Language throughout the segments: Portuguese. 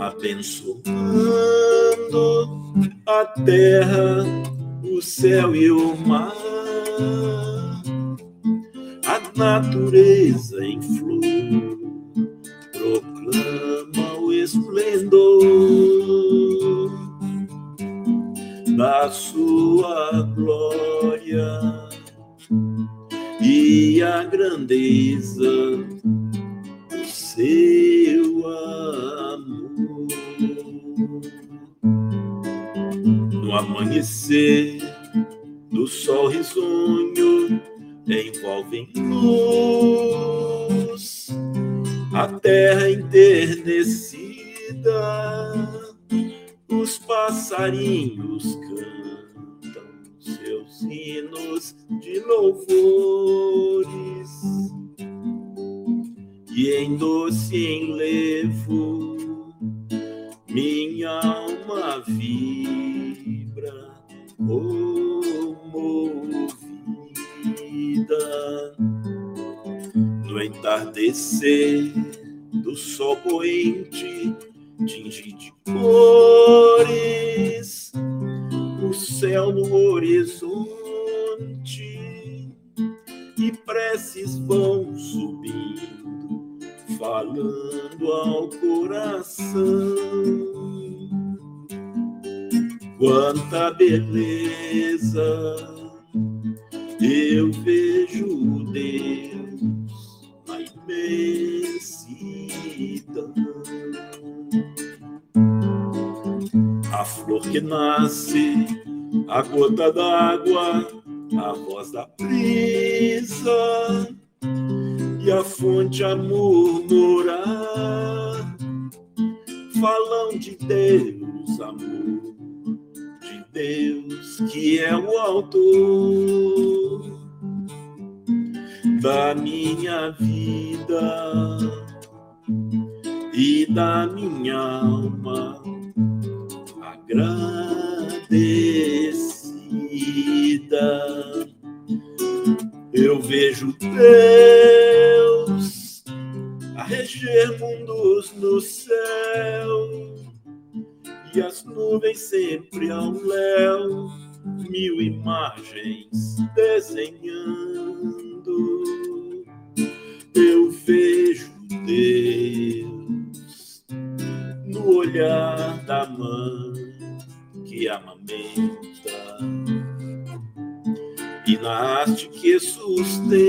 abençoando a terra, o céu e o mar, a natureza em flor proclama o esplendor da sua glória e a grandeza do seu amor. No amanhecer do sol risonho envolve em luz a terra enternecida, os passarinhos cantam seus hinos de louvores, e em doce enlevo minha alma vibra comovida. No entardecer do sol poente tinge de cores o céu no horizonte, e preces vão subindo, falando ao coração. Quanta beleza eu vejo Deus na imensidão. A flor que nasce, a gota d'água, a voz da brisa e a fonte a murmurar falam de Deus, amor, de Deus que é o autor da minha vida e da minha alma agradecida. Eu vejo Deus a reger mundos no céu, e as nuvens sempre ao léu, mil imagens desenhando. Eu vejo Deus no olhar da mãe que amamenta e na arte que sustenta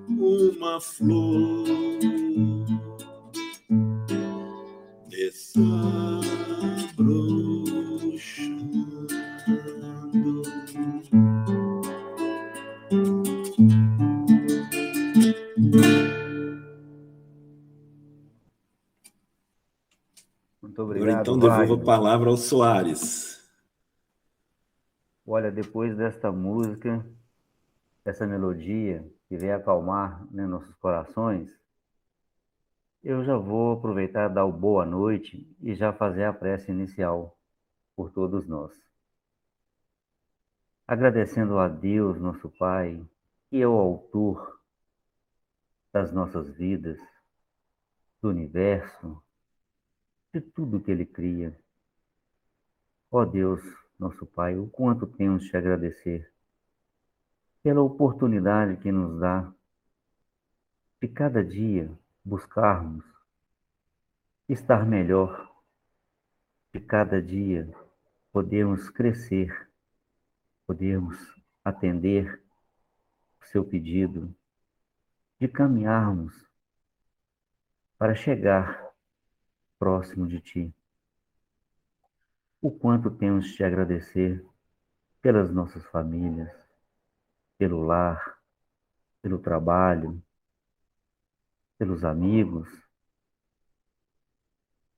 uma flor desabrochando. Muito obrigado. Agora então devolvo a palavra ao Soares. Olha, depois desta música, essa melodia que vem acalmar, né, nossos corações, eu já vou aproveitar e dar o boa noite e já fazer a prece inicial por todos nós. Agradecendo a Deus, nosso Pai, que é o autor das nossas vidas, do universo, de tudo que Ele cria. Ó Deus, nosso Pai, o quanto temos de te agradecer pela oportunidade que nos dá de cada dia buscarmos estar melhor, de cada dia podermos crescer, podermos atender o seu pedido, de caminharmos para chegar próximo de Ti. O quanto temos de te agradecer pelas nossas famílias, pelo lar, pelo trabalho, pelos amigos,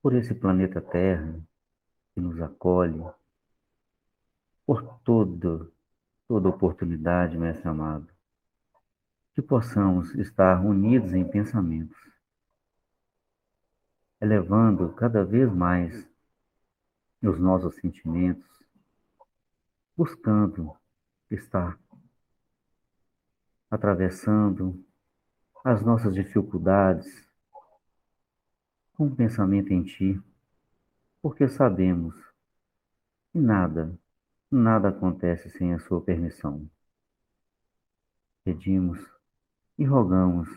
por esse planeta Terra que nos acolhe, por toda oportunidade, Mestre amado, que possamos estar unidos em pensamentos, elevando cada vez mais os nossos sentimentos, buscando estar atravessando as nossas dificuldades com um pensamento em Ti, porque sabemos que nada acontece sem a Sua permissão. Pedimos e rogamos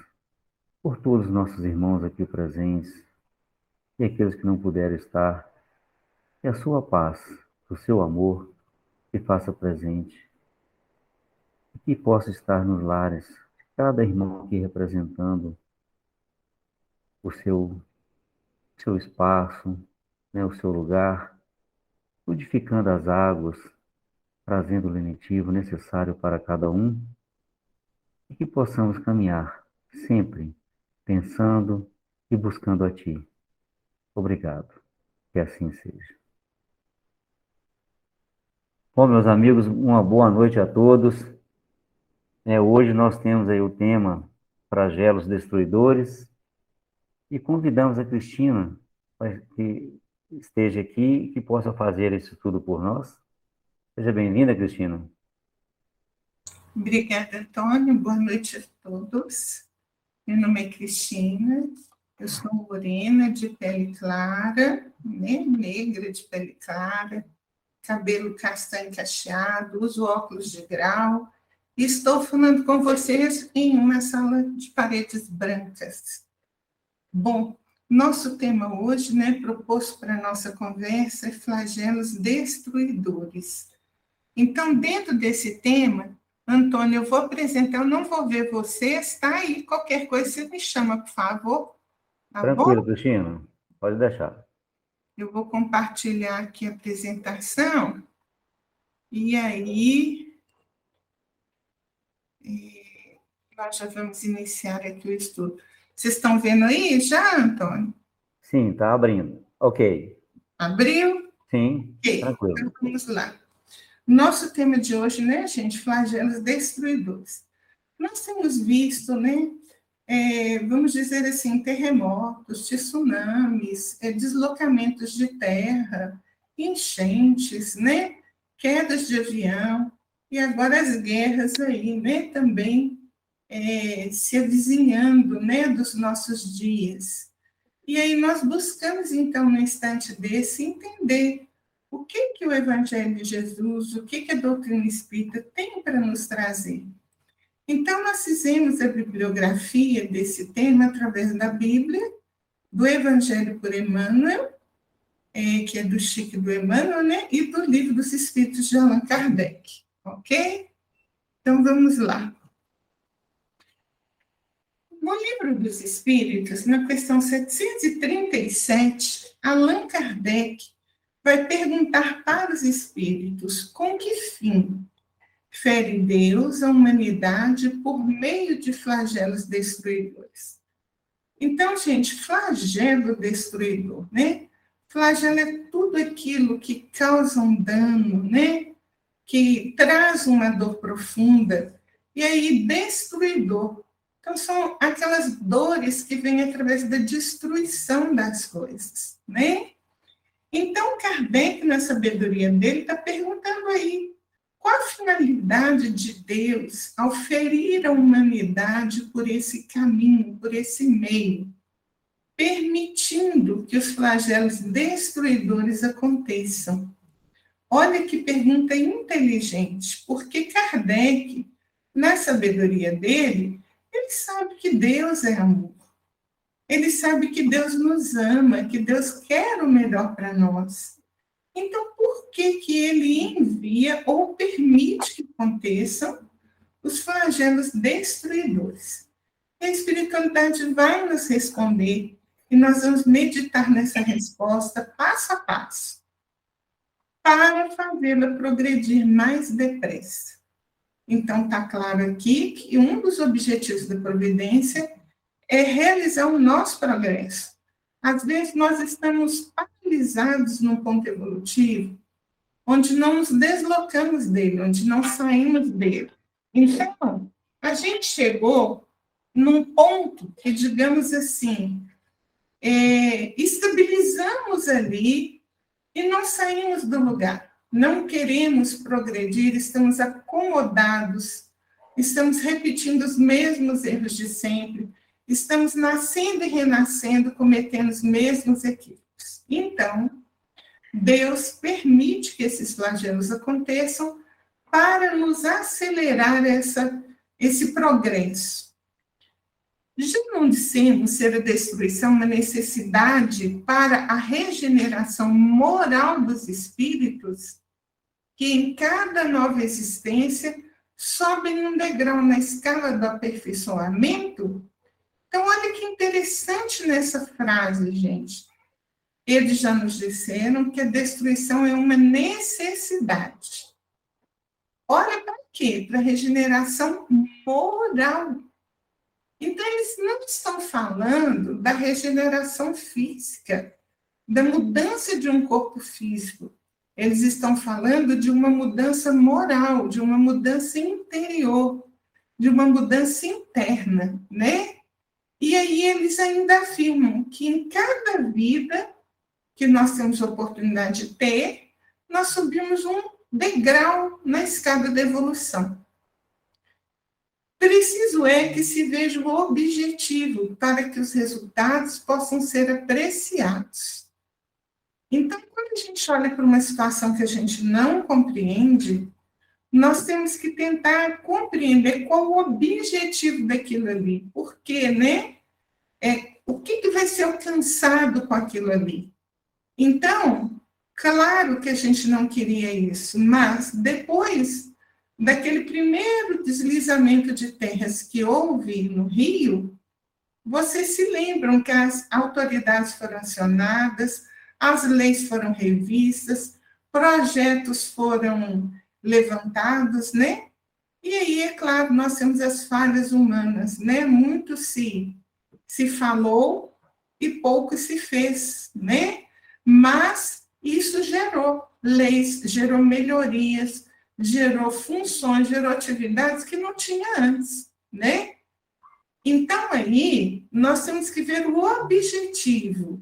por todos os nossos irmãos aqui presentes e aqueles que não puderam estar, que a Sua paz, o Seu amor, se faça presente e que possa estar nos lares, cada irmão aqui representando o seu espaço, né, o seu lugar, fluidificando as águas, trazendo o lenitivo necessário para cada um, e que possamos caminhar sempre pensando e buscando a Ti. Obrigado. Que assim seja. Bom, meus amigos, uma boa noite a todos. Hoje nós temos aí o tema Flagelos Destruidores e convidamos a Cristina para que esteja aqui e que possa fazer isso tudo por nós. Seja bem-vinda, Cristina. Obrigada, Antônio. Boa noite a todos. Meu nome é Cristina, eu sou morena, de pele clara, né? Negra, de pele clara, cabelo castanho cacheado, uso óculos de grau, e estou falando com vocês em uma sala de paredes brancas. Bom, nosso tema hoje, né, proposto para a nossa conversa, é flagelos destruidores. Então, dentro desse tema, Antônio, eu vou apresentar, eu não vou ver vocês, tá? E qualquer coisa você me chama, por favor. Tá Tranquilo, bom? Cristina. Pode deixar. Eu vou compartilhar aqui a apresentação. E aí, nós já vamos iniciar aqui o estudo. Vocês estão vendo aí já, Antônio? Sim, está abrindo. Ok. Abriu? Sim, Ok, tranquilo. então vamos lá. Nosso tema de hoje, né, gente? Flagelos destruidores. Nós temos visto, né, vamos dizer assim, terremotos, tsunamis, deslocamentos de terra, enchentes, né, quedas de avião, e agora as guerras aí, né, também se avizinhando, né, dos nossos dias. E aí nós buscamos, então, no instante desse, entender o que o Evangelho de Jesus, o que a doutrina espírita tem para nos trazer. Então, nós fizemos a bibliografia desse tema através da Bíblia, do Evangelho por Emmanuel, que é do Chico do Emmanuel, né? E do Livro dos Espíritos de Allan Kardec, ok? Então, vamos lá. No Livro dos Espíritos, na questão 737, Allan Kardec vai perguntar para os espíritos com que fim fere Deus a humanidade por meio de flagelos destruidores. Então, gente, flagelo destruidor, né? Flagelo é tudo aquilo que causa um dano, né? Que traz uma dor profunda. E aí, destruidor. Então, são aquelas dores que vêm através da destruição das coisas, né? Então, Kardec, na sabedoria dele, está perguntando aí, qual a finalidade de Deus ao ferir a humanidade por esse caminho, por esse meio, permitindo que os flagelos destruidores aconteçam? Olha que pergunta inteligente, porque Kardec, na sabedoria dele, ele sabe que Deus é amor. Ele sabe que Deus nos ama, que Deus quer o melhor para nós. Então, por que ele envia ou permite que aconteçam os flagelos destruidores? A espiritualidade vai nos responder e nós vamos meditar nessa resposta passo a passo para fazê-la progredir mais depressa. Então, está claro aqui que um dos objetivos da providência é realizar o nosso progresso. Às vezes, nós estamos paralisados num ponto evolutivo, onde não nos deslocamos dele, onde não saímos dele. Então, a gente chegou num ponto que, digamos assim, estabilizamos ali e não saímos do lugar. Não queremos progredir, estamos acomodados, estamos repetindo os mesmos erros de sempre, estamos nascendo e renascendo, cometendo os mesmos equívocos. Então, Deus permite que esses flagelos aconteçam para nos acelerar esse progresso. Já não dissemos ser a destruição uma necessidade para a regeneração moral dos espíritos, que em cada nova existência sobem um degrau na escala do aperfeiçoamento? Então, olha que interessante nessa frase, gente. Eles já nos disseram que a destruição é uma necessidade. Olha para quê? Para a regeneração moral. Então, eles não estão falando da regeneração física, da mudança de um corpo físico. Eles estão falando de uma mudança moral, de uma mudança interior, de uma mudança interna, né? E aí eles ainda afirmam que em cada vida que nós temos a oportunidade de ter, nós subimos um degrau na escada da evolução. Preciso é que se veja o objetivo para que os resultados possam ser apreciados. Então, quando a gente olha para uma situação que a gente não compreende, nós temos que tentar compreender qual o objetivo daquilo ali. Por quê, né? O que vai ser alcançado com aquilo ali? Então, claro que a gente não queria isso, mas depois daquele primeiro deslizamento de terras que houve no Rio, vocês se lembram que as autoridades foram acionadas, as leis foram revistas, projetos foram levantados, né? E aí, é claro, nós temos as falhas humanas, né? Muito se falou e pouco se fez, né? Mas isso gerou leis, gerou melhorias, gerou funções, gerou atividades que não tinha antes, né? Então, aí, nós temos que ver o objetivo.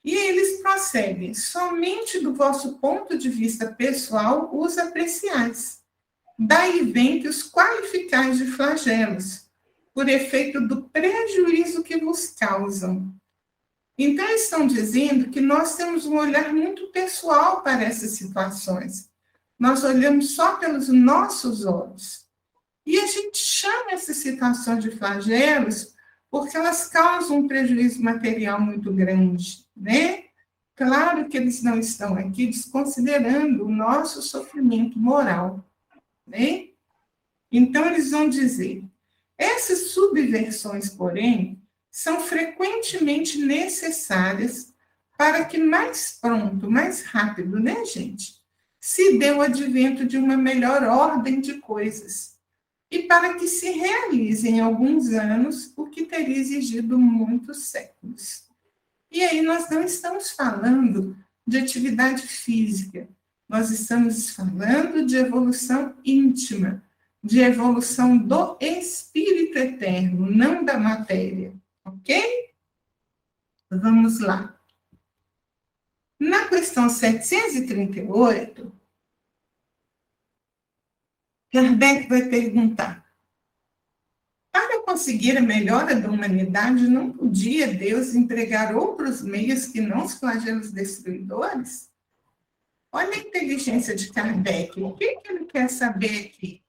E eles prosseguem: somente do vosso ponto de vista pessoal os apreciais. Daí vem que os qualificais de flagelos, por efeito do prejuízo que vos causam. Então, estão dizendo que nós temos um olhar muito pessoal para essas situações. Nós olhamos só pelos nossos olhos. E a gente chama essas situações de flagelos porque elas causam um prejuízo material muito grande, né? Claro que eles não estão aqui desconsiderando o nosso sofrimento moral, né? Então, eles vão dizer: essas subversões, porém, são frequentemente necessárias para que mais pronto, mais rápido, né, gente, se dê o advento de uma melhor ordem de coisas, e para que se realize em alguns anos o que teria exigido muitos séculos. E aí nós não estamos falando de atividade física, nós estamos falando de evolução íntima, de evolução do espírito eterno, não da matéria, ok? Vamos lá. Na questão 738, Kardec vai perguntar: para conseguir a melhora da humanidade, não podia Deus empregar outros meios que não os flagelos destruidores? Olha a inteligência de Kardec. O que ele quer saber aqui?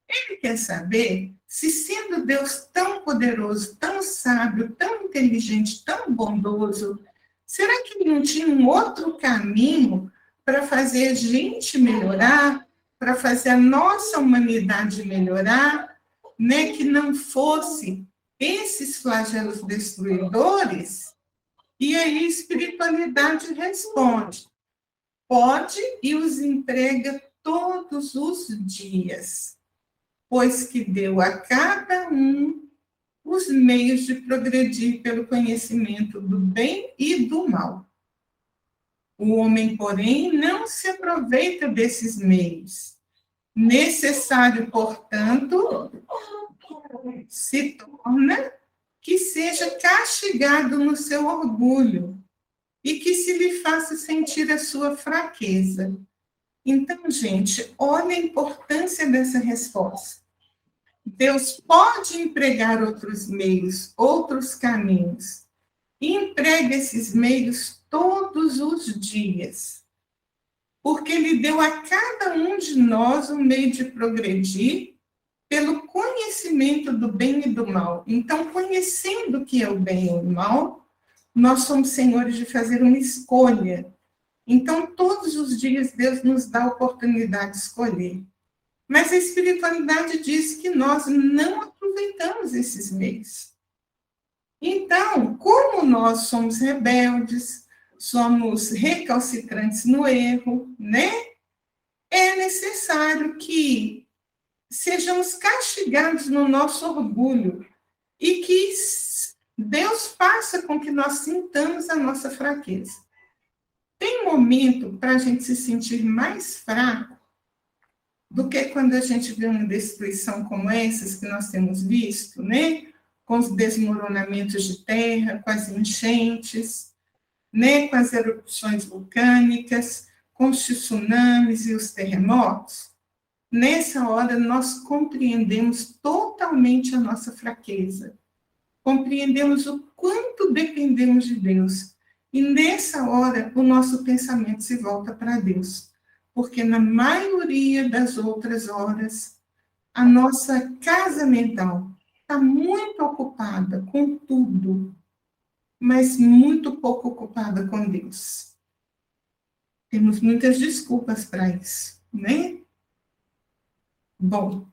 Ele quer saber se, sendo Deus tão poderoso, tão sábio, tão inteligente, tão bondoso, será que ele não tinha um outro caminho para fazer a gente melhorar, para fazer a nossa humanidade melhorar, né? Que não fosse esses flagelos destruidores? E aí a espiritualidade responde: pode, e os emprega todos os dias, pois que deu a cada um os meios de progredir pelo conhecimento do bem e do mal. O homem, porém, não se aproveita desses meios. Necessário, portanto, se torna que seja castigado no seu orgulho e que se lhe faça sentir a sua fraqueza. Então, gente, olha a importância dessa resposta. Deus pode empregar outros meios, outros caminhos. E emprega esses meios todos os dias. Porque Ele deu a cada um de nós um meio de progredir pelo conhecimento do bem e do mal. Então, conhecendo o que é o bem e o mal, nós somos senhores de fazer uma escolha. Então, todos os dias, Deus nos dá a oportunidade de escolher. Mas a espiritualidade diz que nós não aproveitamos esses meios. Então, como nós somos rebeldes, somos recalcitrantes no erro, né? É necessário que sejamos castigados no nosso orgulho e que Deus faça com que nós sintamos a nossa fraqueza. Tem momento para a gente se sentir mais fraco do que quando a gente vê uma destruição como essas que nós temos visto, né? Com os desmoronamentos de terra, com as enchentes, né? Com as erupções vulcânicas, com os tsunamis e os terremotos. Nessa hora, nós compreendemos totalmente a nossa fraqueza. Compreendemos o quanto dependemos de Deus. E nessa hora, o nosso pensamento se volta para Deus. Porque na maioria das outras horas, a nossa casa mental está muito ocupada com tudo, mas muito pouco ocupada com Deus. Temos muitas desculpas para isso, né? Bom,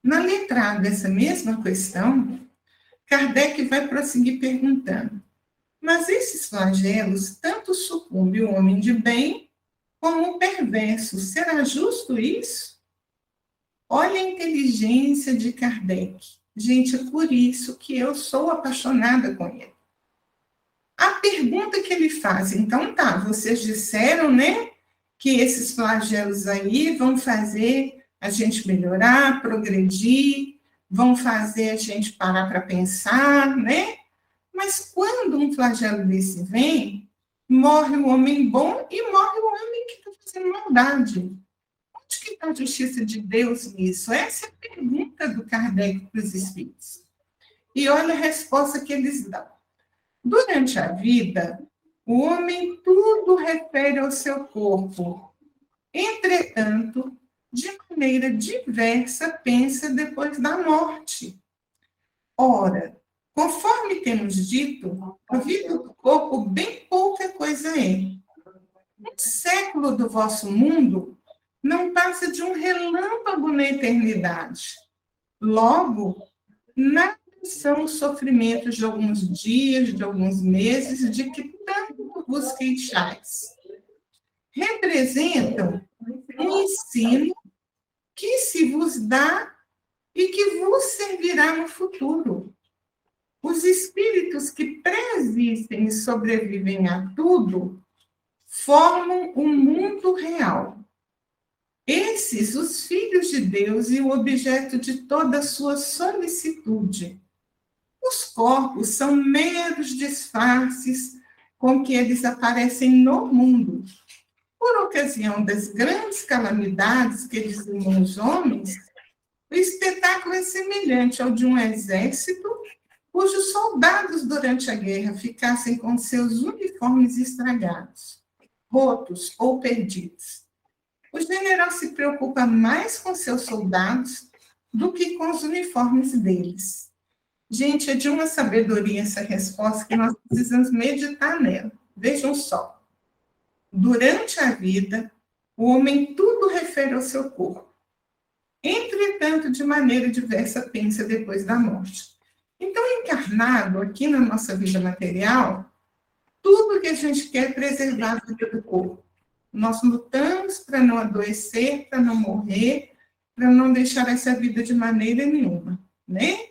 na letra A dessa mesma questão, Kardec vai prosseguir perguntando: mas esses flagelos tanto sucumbe o homem de bem como o perverso. Será justo isso? Olha a inteligência de Kardec. Gente, é por isso que eu sou apaixonada com ele. A pergunta que ele faz, então tá, vocês disseram, né, que esses flagelos aí vão fazer a gente melhorar, progredir, vão fazer a gente parar para pensar, né? Mas quando um flagelo desse vem, morre o homem bom e morre o homem que está fazendo maldade. Onde que está a justiça de Deus nisso? Essa é a pergunta do Kardec para os espíritos. E olha a resposta que eles dão. Durante a vida, o homem tudo refere ao seu corpo. Entretanto, de maneira diversa, pensa depois da morte. Ora, conforme temos dito, a vida do corpo bem pouca coisa é. Um século do vosso mundo não passa de um relâmpago na eternidade. Logo, nada são os sofrimentos de alguns dias, de alguns meses, de que tanto vos queixais. Representam um ensino que se vos dá e que vos servirá no futuro. Os espíritos que preexistem e sobrevivem a tudo formam um mundo real. Esses, os filhos de Deus e o objeto de toda a sua solicitude. Os corpos são meros disfarces com que eles aparecem no mundo. Por ocasião das grandes calamidades que dizimam os homens, o espetáculo é semelhante ao de um exército cujos soldados durante a guerra ficassem com seus uniformes estragados, rotos ou perdidos. O general se preocupa mais com seus soldados do que com os uniformes deles. Gente, é de uma sabedoria essa resposta que nós precisamos meditar nela. Vejam só. Durante a vida, o homem tudo refere ao seu corpo. Entretanto, de maneira diversa, pensa depois da morte. Então, encarnado aqui na nossa vida material, tudo que a gente quer é preservar a vida do corpo. Nós lutamos para não adoecer, para não morrer, para não deixar essa vida de maneira nenhuma, né?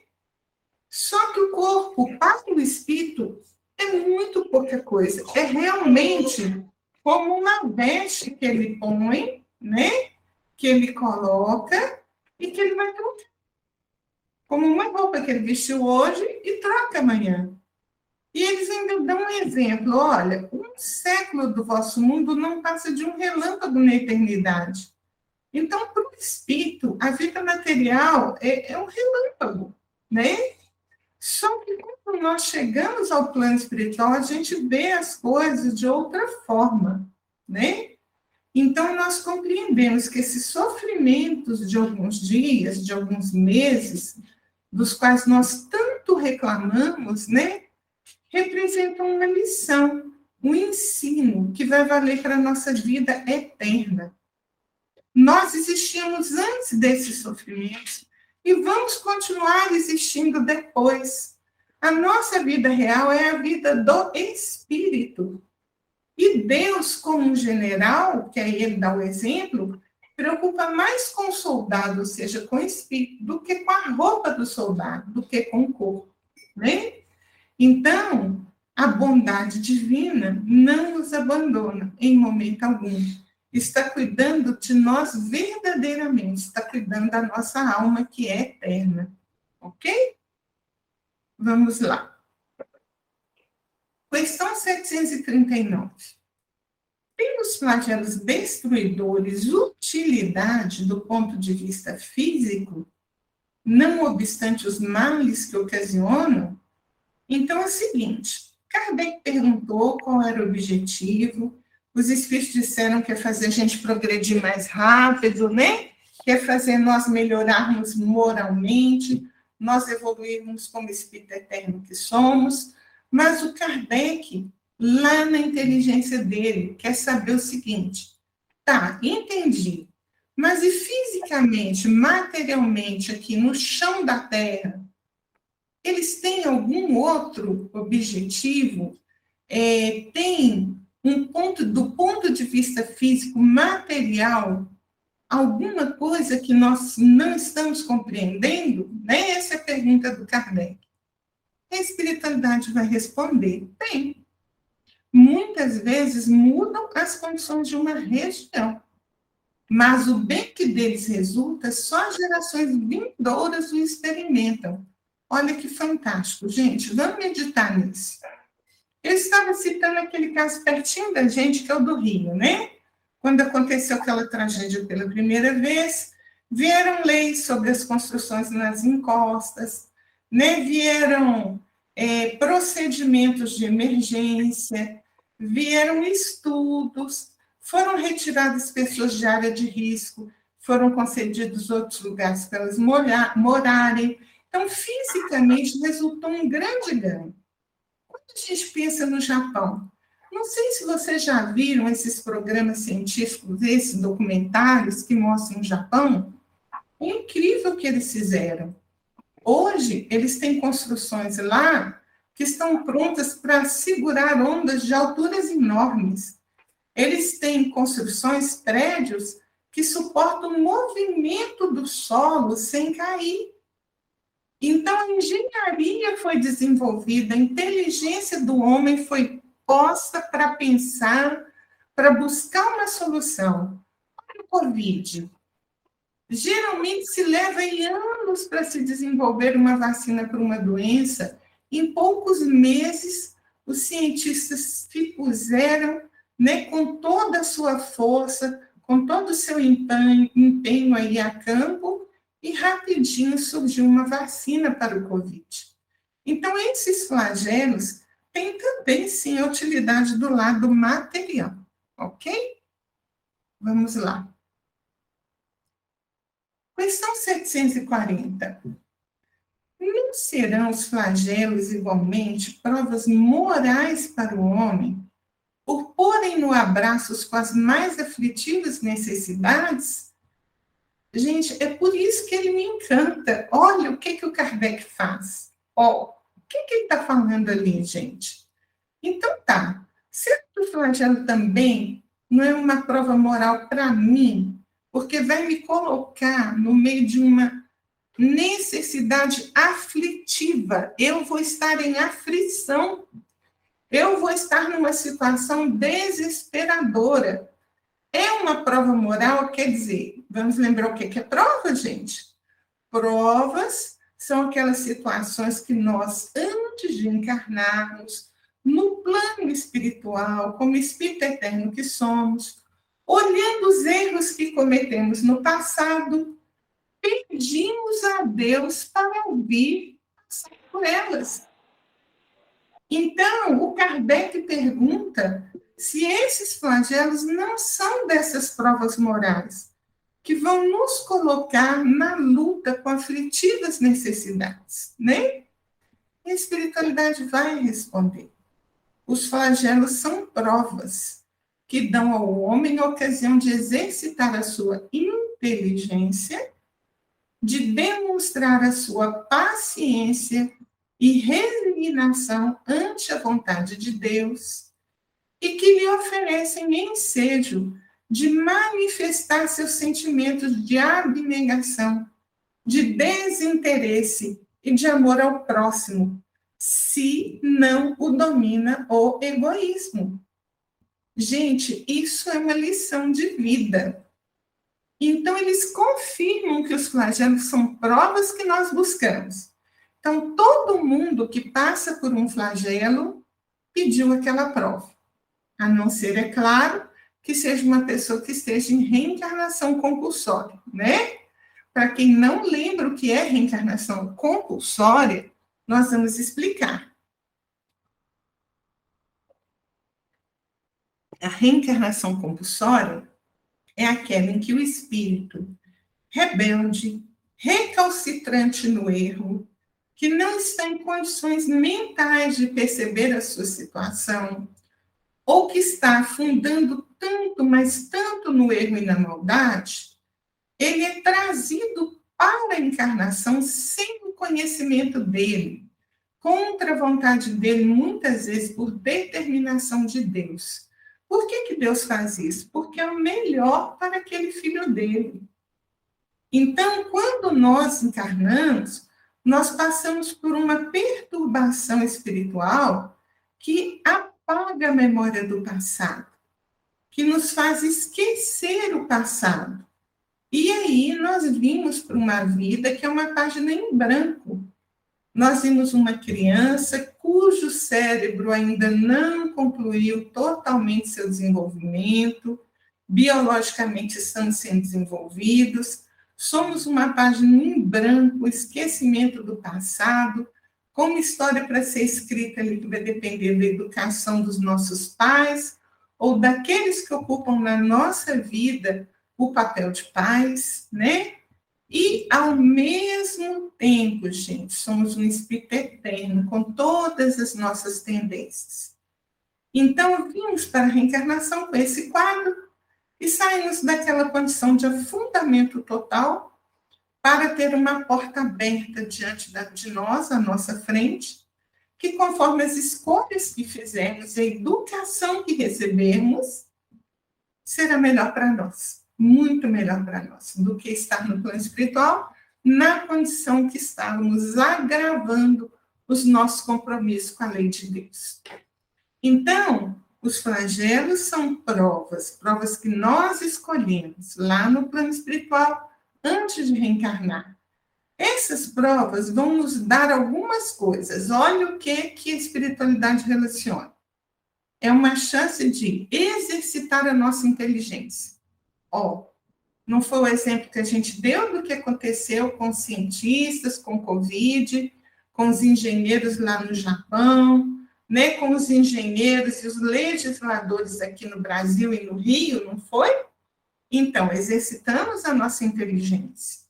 Só que o corpo, para o espírito, é muito pouca coisa. É realmente como uma veste que ele põe, né? Que ele coloca e que ele vai trocar. Como uma roupa que ele vestiu hoje e troca amanhã. E eles ainda dão um exemplo. Olha, um século do vosso mundo não passa de um relâmpago na eternidade. Então, para o espírito, a vida material é um relâmpago, né? Só que quando nós chegamos ao plano espiritual, a gente vê as coisas de outra forma, né? Então, nós compreendemos que esses sofrimentos de alguns dias, de alguns meses, dos quais nós tanto reclamamos, né? Representam uma lição, um ensino que vai valer para a nossa vida eterna. Nós existimos antes desses sofrimentos e vamos continuar existindo depois. A nossa vida real é a vida do espírito. E Deus, como um general, que aí ele dá o exemplo, preocupa mais com o soldado, ou seja, com o espírito, do que com a roupa do soldado, do que com o corpo, né? Então, a bondade divina não nos abandona em momento algum. Está cuidando de nós verdadeiramente, está cuidando da nossa alma que é eterna. Ok? Vamos lá. Questão 739. Tem os flagelos destruidores utilidade do ponto de vista físico, não obstante os males que ocasionam? Então é o seguinte, Kardec perguntou qual era o objetivo, os espíritos disseram que é fazer a gente progredir mais rápido, né? Que é fazer nós melhorarmos moralmente, nós evoluirmos como espírito eterno que somos, mas o Kardec, lá na inteligência dele, quer saber o seguinte, tá, entendi, mas e fisicamente, materialmente, aqui no chão da Terra, eles têm algum outro objetivo? Tem do ponto de vista físico, material, alguma coisa que nós não estamos compreendendo? Né? Essa é a pergunta do Kardec. A espiritualidade vai responder: tem. Muitas vezes mudam as condições de uma região, mas o bem que deles resulta, só as gerações vindouras o experimentam. Olha que fantástico, gente, vamos meditar nisso. Eu estava citando aquele caso pertinho da gente, que é o do Rio, né? Quando aconteceu aquela tragédia pela primeira vez, vieram leis sobre as construções nas encostas, né? Vieram procedimentos de emergência, vieram estudos, foram retiradas pessoas de área de risco, foram concedidos outros lugares para elas morarem. Então, fisicamente, resultou um grande ganho. Quando a gente pensa no Japão, não sei se vocês já viram esses programas científicos, esses documentários que mostram o Japão, é incrível o que eles fizeram. Hoje, eles têm construções lá que estão prontas para segurar ondas de alturas enormes. Eles têm construções, prédios, que suportam o movimento do solo sem cair. Então, a engenharia foi desenvolvida, a inteligência do homem foi posta para pensar, para buscar uma solução. Olha o Covid. Geralmente se leva anos para se desenvolver uma vacina para uma doença. Em poucos meses, os cientistas se puseram, né, com toda a sua força, com todo o seu empenho aí a campo, e rapidinho surgiu uma vacina para o Covid. Então, esses flagelos têm também, sim, a utilidade do lado material, ok? Vamos lá. Questão 740. Não serão os flagelos igualmente provas morais para o homem, por porem no abraço com as mais aflitivas necessidades? Gente, é por isso que ele me encanta. Olha o que o Kardec faz. Ó, o que ele está falando ali, gente? Então tá, será que o flagelo também não é uma prova moral para mim? Porque vai me colocar no meio de uma necessidade aflitiva. Eu vou estar em aflição. Eu vou estar numa situação desesperadora. É uma prova moral, quer dizer, vamos lembrar o que é prova, gente? Provas são aquelas situações que nós, antes de encarnarmos, no plano espiritual, como espírito eterno que somos, olhando os erros que cometemos no passado, pedimos a Deus para ouvir, passar por elas. Então, o Kardec pergunta se esses flagelos não são dessas provas morais, que vão nos colocar na luta com aflitivas necessidades, né? E a espiritualidade vai responder. Os flagelos são provas que dão ao homem a ocasião de exercitar a sua inteligência, de demonstrar a sua paciência e resignação ante a vontade de Deus, e que lhe oferecem ensejo de manifestar seus sentimentos de abnegação, de desinteresse e de amor ao próximo, se não o domina o egoísmo. Gente, isso é uma lição de vida. Então, eles confirmam que os flagelos são provas que nós buscamos. Então, todo mundo que passa por um flagelo pediu aquela prova. A não ser, é claro, que seja uma pessoa que esteja em reencarnação compulsória, né? Para quem não lembra o que é reencarnação compulsória, nós vamos explicar. A reencarnação compulsória é aquela em que o espírito rebelde, recalcitrante no erro, que não está em condições mentais de perceber a sua situação, ou que está afundando tanto, mas tanto no erro e na maldade, ele é trazido para a encarnação sem o conhecimento dele, contra a vontade dele, muitas vezes por determinação de Deus. Por que Deus faz isso? Porque é o melhor para aquele filho dele. Então, quando nós encarnamos, nós passamos por uma perturbação espiritual que apaga a memória do passado, que nos faz esquecer o passado. E aí nós vimos para uma vida que é uma página em branco. Nós vimos uma criança cujo cérebro ainda não concluiu totalmente seu desenvolvimento, biologicamente estamos sendo desenvolvidos, somos uma página em branco, esquecimento do passado, com uma história para ser escrita ali que vai depender da educação dos nossos pais ou daqueles que ocupam na nossa vida o papel de pais, né? E, ao mesmo tempo, gente, somos um espírito eterno, com todas as nossas tendências. Então, vimos para a reencarnação com esse quadro e saímos daquela condição de afundamento total para ter uma porta aberta diante de nós, à nossa frente, que conforme as escolhas que fizermos, a educação que recebermos, será melhor para nós, muito melhor para nós, do que estar no plano espiritual, na condição que estávamos agravando os nossos compromissos com a lei de Deus. Então, os flagelos são provas que nós escolhemos lá no plano espiritual antes de reencarnar. Essas provas vão nos dar algumas coisas. Olha o que a espiritualidade relaciona. É uma chance de exercitar a nossa inteligência. Não foi o exemplo que a gente deu do que aconteceu com os cientistas, com o Covid, com os engenheiros lá no Japão, né, com os engenheiros e os legisladores aqui no Brasil e no Rio, não foi? Então, exercitamos a nossa inteligência.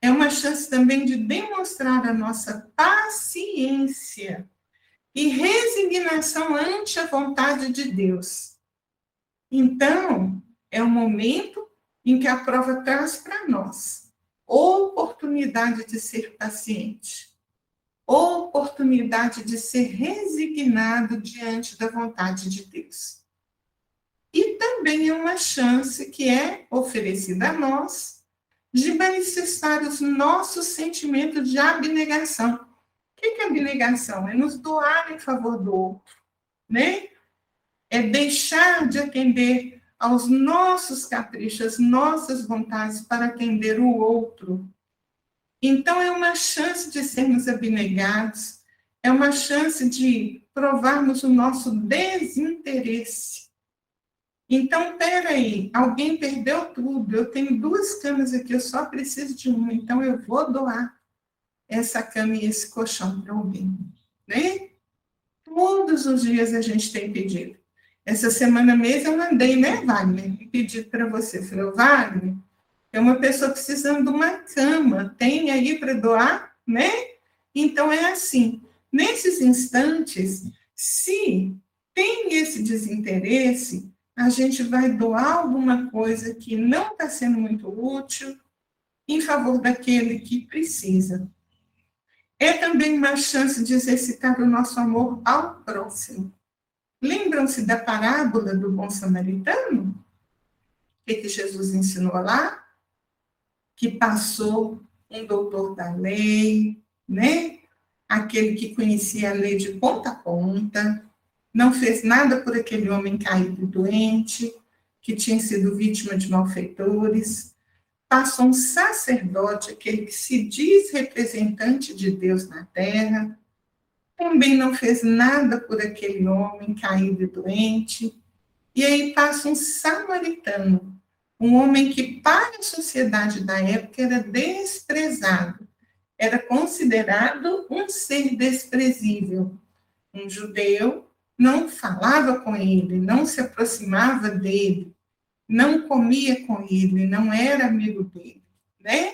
É uma chance também de demonstrar a nossa paciência e resignação ante a vontade de Deus. Então, é um momento em que a prova traz para nós oportunidade de ser paciente, oportunidade de ser resignado diante da vontade de Deus. E também é uma chance que é oferecida a nós de manifestar os nossos sentimentos de abnegação. O que é abnegação? É nos doar em favor do outro, né? É deixar de atender aos nossos caprichos, às nossas vontades para atender o outro. Então, é uma chance de sermos abnegados, é uma chance de provarmos o nosso desinteresse. Então, peraí, alguém perdeu tudo, eu tenho 2 camas aqui, eu só preciso de uma, então eu vou doar essa cama e esse colchão para alguém, né? Todos os dias a gente tem pedido. Essa semana mesmo eu mandei, né, Wagner? Pedido para você. Falei, Wagner, tem uma pessoa precisando de uma cama, tem aí para doar, né? Então é assim. Nesses instantes, se tem esse desinteresse, a gente vai doar alguma coisa que não está sendo muito útil em favor daquele que precisa. É também uma chance de exercitar o nosso amor ao próximo. Lembram-se da parábola do bom samaritano? O que Jesus ensinou lá? Que passou um doutor da lei, né? Aquele que conhecia a lei de ponta a ponta, não fez nada por aquele homem caído e doente, que tinha sido vítima de malfeitores. Passa um sacerdote, aquele que se diz representante de Deus na terra, também não fez nada por aquele homem caído e doente. E aí passa um samaritano, um homem que para a sociedade da época era desprezado, era considerado um ser desprezível. Um judeu não falava com ele, não se aproximava dele, não comia com ele, não era amigo dele, né?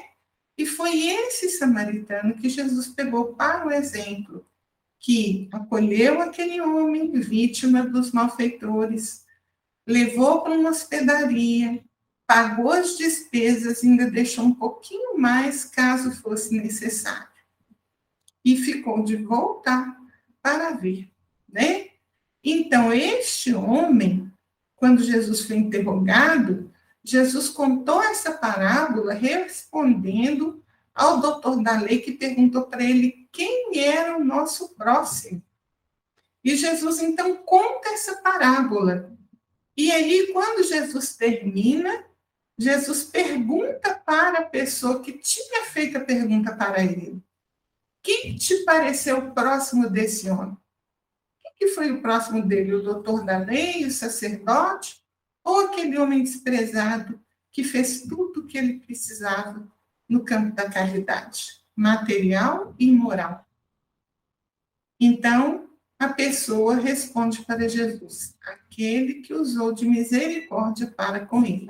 E foi esse samaritano que Jesus pegou para o exemplo, que acolheu aquele homem vítima dos malfeitores, levou para uma hospedaria, pagou as despesas, ainda deixou um pouquinho mais caso fosse necessário. E ficou de voltar para ver, né? Então, este homem, quando Jesus foi interrogado, Jesus contou essa parábola respondendo ao doutor da lei que perguntou para ele quem era o nosso próximo. E Jesus, então, conta essa parábola. E aí, quando Jesus termina, Jesus pergunta para a pessoa que tinha feito a pergunta para ele: quem te pareceu próximo desse homem? Quem que foi o próximo dele? O doutor da lei, o sacerdote? Ou aquele homem desprezado que fez tudo o que ele precisava no campo da caridade, material e moral? Então, a pessoa responde para Jesus: aquele que usou de misericórdia para com ele,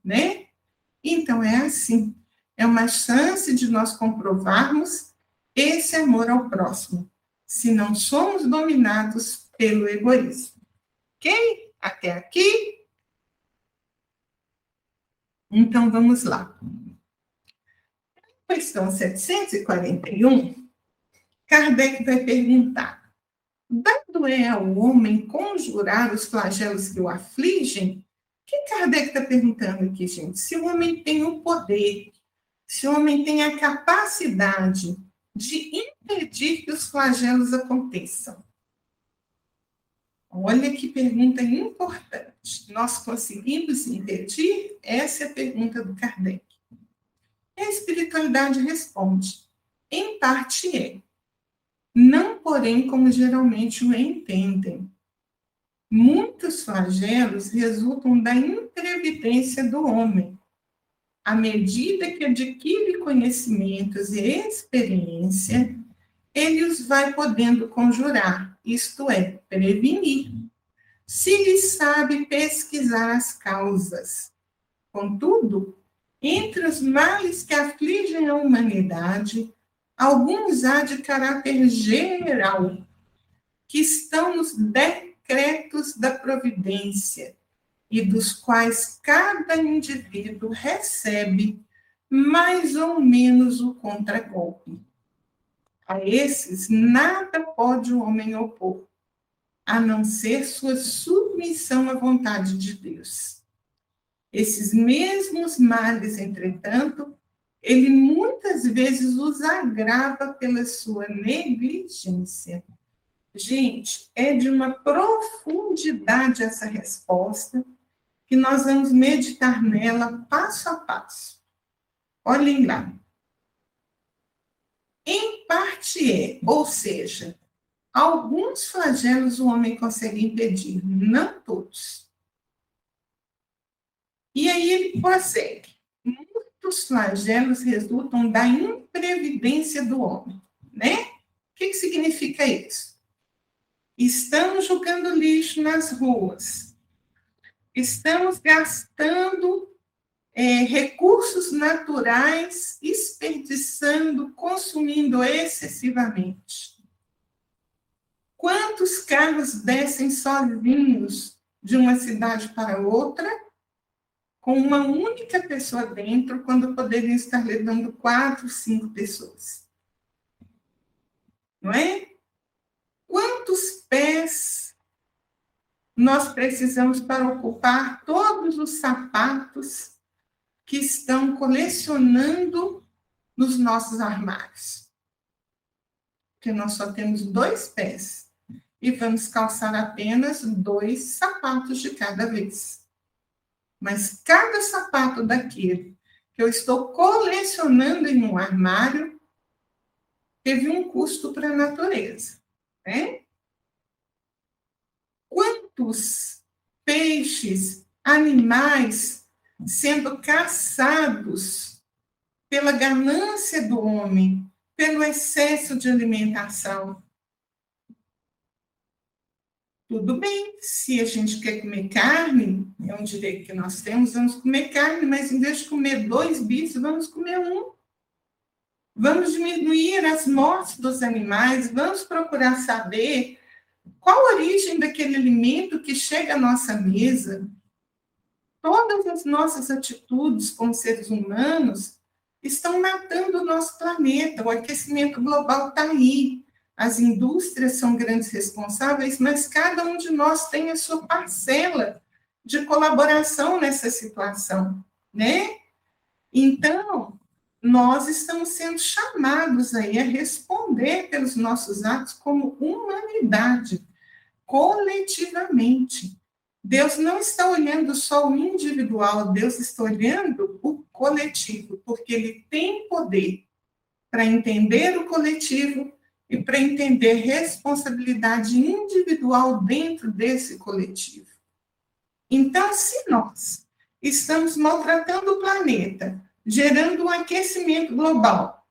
né? Então, é assim. É uma chance de nós comprovarmos esse amor ao próximo, se não somos dominados pelo egoísmo. Ok? Até aqui? Então, vamos lá. Questão 741, Kardec vai perguntar: dado é ao homem conjurar os flagelos que o afligem? O que Kardec está perguntando aqui, gente? Se o homem tem o poder, se o homem tem a capacidade de impedir que os flagelos aconteçam. Olha que pergunta importante. Nós conseguimos impedir? Essa é a pergunta do Kardec. E a espiritualidade responde: em parte é. Não, porém, como geralmente o entendem. Muitos flagelos resultam da imprevidência do homem. À medida que adquire conhecimentos e experiência, ele os vai podendo conjurar, isto é, prevenir, se lhe sabe pesquisar as causas. Contudo, entre os males que afligem a humanidade, alguns há de caráter geral, que estão nos decretos da providência e dos quais cada indivíduo recebe mais ou menos o contragolpe. A esses nada pode o homem opor, a não ser sua submissão à vontade de Deus. Esses mesmos males, entretanto, ele muitas vezes os agrava pela sua negligência. Gente, é de uma profundidade essa resposta, que nós vamos meditar nela passo a passo. Olhem lá. Em parte é, ou seja, alguns flagelos o homem consegue impedir, não todos. E aí ele prossegue. Muitos flagelos resultam da imprevidência do homem, né? O que significa isso? Estamos jogando lixo nas ruas, estamos gastando recursos naturais, desperdiçando, consumindo excessivamente. Quantos carros descem sozinhos de uma cidade para outra, com uma única pessoa dentro, quando poderiam estar levando 4, 5 pessoas? Não é? Quantos pés nós precisamos para ocupar todos os sapatos que estão colecionando nos nossos armários? Porque nós só temos 2 pés e vamos calçar apenas 2 sapatos de cada vez. Mas cada sapato daquele que eu estou colecionando em um armário teve um custo para a natureza, né? Quantos peixes, animais sendo caçados pela ganância do homem, pelo excesso de alimentação? Tudo bem, se a gente quer comer carne, é um direito que nós temos, vamos comer carne, mas em vez de comer 2 bifes, vamos comer 1. Vamos diminuir as mortes dos animais, vamos procurar saber qual a origem daquele alimento que chega à nossa mesa. Todas as nossas atitudes como seres humanos estão matando o nosso planeta. O aquecimento global está aí. As indústrias são grandes responsáveis, mas cada um de nós tem a sua parcela de colaboração nessa situação, né? Então, nós estamos sendo chamados aí a responder pelos nossos atos como humanidade, coletivamente. Deus não está olhando só o individual, Deus está olhando o coletivo, porque Ele tem poder para entender o coletivo e para entender responsabilidade individual dentro desse coletivo. Então, se nós estamos maltratando o planeta, gerando um aquecimento global,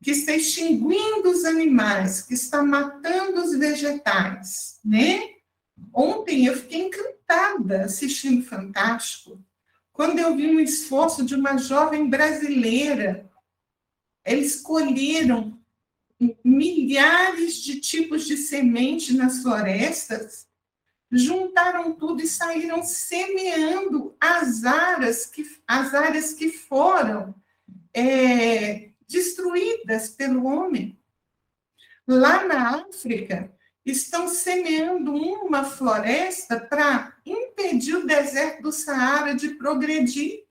que está extinguindo os animais, que está matando os vegetais, né? Ontem eu fiquei encantada assistindo Fantástico, quando eu vi um esforço de uma jovem brasileira. Eles colheram milhares de tipos de semente nas florestas, juntaram tudo e saíram semeando as áreas que foram destruídas pelo homem. Lá na África, estão semeando uma floresta para impedir o deserto do Saara de progredir.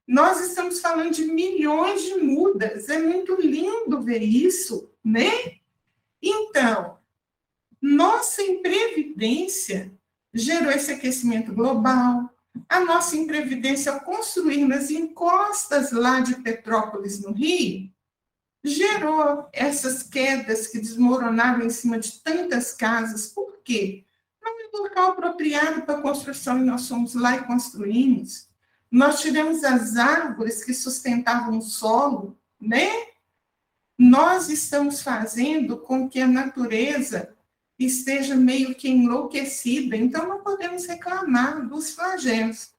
Nós estamos falando de milhões de mudas, é muito lindo ver isso, né? Então, nossa imprevidência gerou esse aquecimento global, a nossa imprevidência ao construir nas encostas lá de Petrópolis, no Rio, gerou essas quedas que desmoronaram em cima de tantas casas. Por quê? Não é um local apropriado para a construção e nós fomos lá e construímos. Nós tiramos as árvores que sustentavam o solo, né? Nós estamos fazendo com que a natureza esteja meio que enlouquecida, então não podemos reclamar dos flagelos,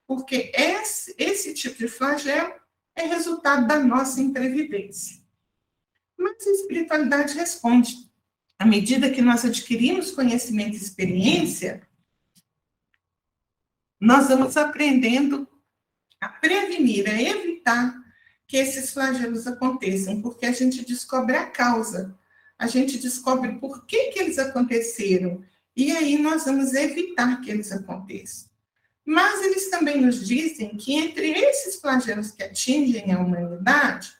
porque esse tipo de flagelo é resultado da nossa imprevidência. Mas a espiritualidade responde. À medida que nós adquirimos conhecimento e experiência, nós vamos aprendendo a prevenir, a evitar que esses flagelos aconteçam, porque a gente descobre a causa, a gente descobre por que eles aconteceram, e aí nós vamos evitar que eles aconteçam. Mas eles também nos dizem que entre esses flagelos que atingem a humanidade,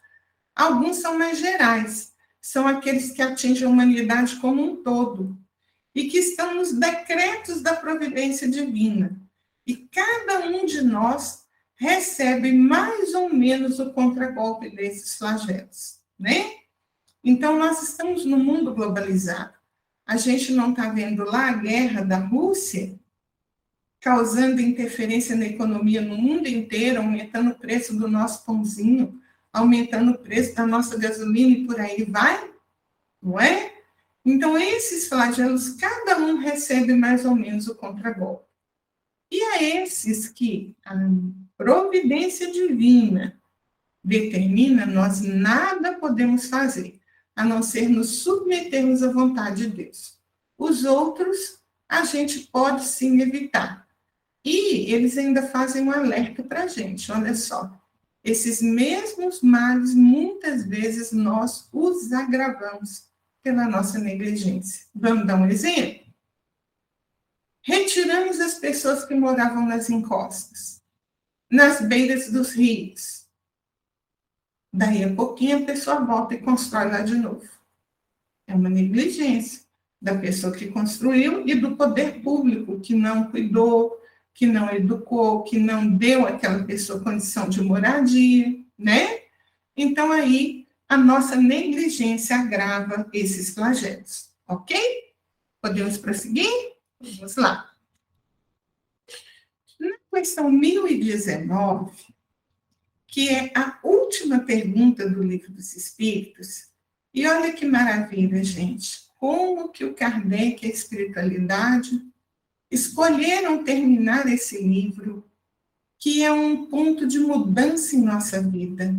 alguns são mais gerais, são aqueles que atingem a humanidade como um todo, e que estão nos decretos da providência divina. E cada um de nós recebe mais ou menos o contragolpe desses flagelos, né? Então, nós estamos num mundo globalizado. A gente não está vendo lá a guerra da Rússia causando interferência na economia no mundo inteiro, aumentando o preço do nosso pãozinho, aumentando o preço da nossa gasolina e por aí vai, não é? Então, esses flagelos, cada um recebe mais ou menos o contragolpe. E a esses que a providência divina determina, nós nada podemos fazer, a não ser nos submetermos à vontade de Deus. Os outros, a gente pode sim evitar. E eles ainda fazem um alerta para a gente, olha só. Esses mesmos males, muitas vezes, nós os agravamos pela nossa negligência. Vamos dar um exemplo? Retiramos as pessoas que moravam nas encostas, nas beiras dos rios. Daí a pouquinho a pessoa volta e constrói lá de novo. É uma negligência da pessoa que construiu e do poder público que não cuidou, que não educou, que não deu àquela pessoa condição de moradia, né? Então aí a nossa negligência agrava esses flagelos, ok? Podemos prosseguir? Vamos lá. Na questão 1019, que é a última pergunta do Livro dos Espíritos, e olha que maravilha, gente, como que o Kardec e a espiritualidade escolheram terminar esse livro, que é um ponto de mudança em nossa vida.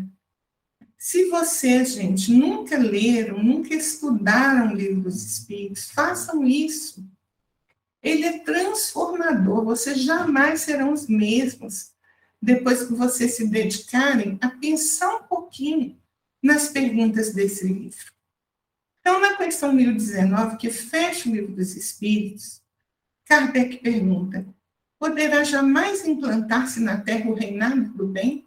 Se você, gente, nunca leram, nunca estudaram o Livro dos Espíritos, façam isso. Ele é transformador, vocês jamais serão os mesmos depois que vocês se dedicarem a pensar um pouquinho nas perguntas desse livro. Então, na questão 1019, que fecha o Livro dos Espíritos, Kardec pergunta: poderá jamais implantar-se na Terra o reinado do bem?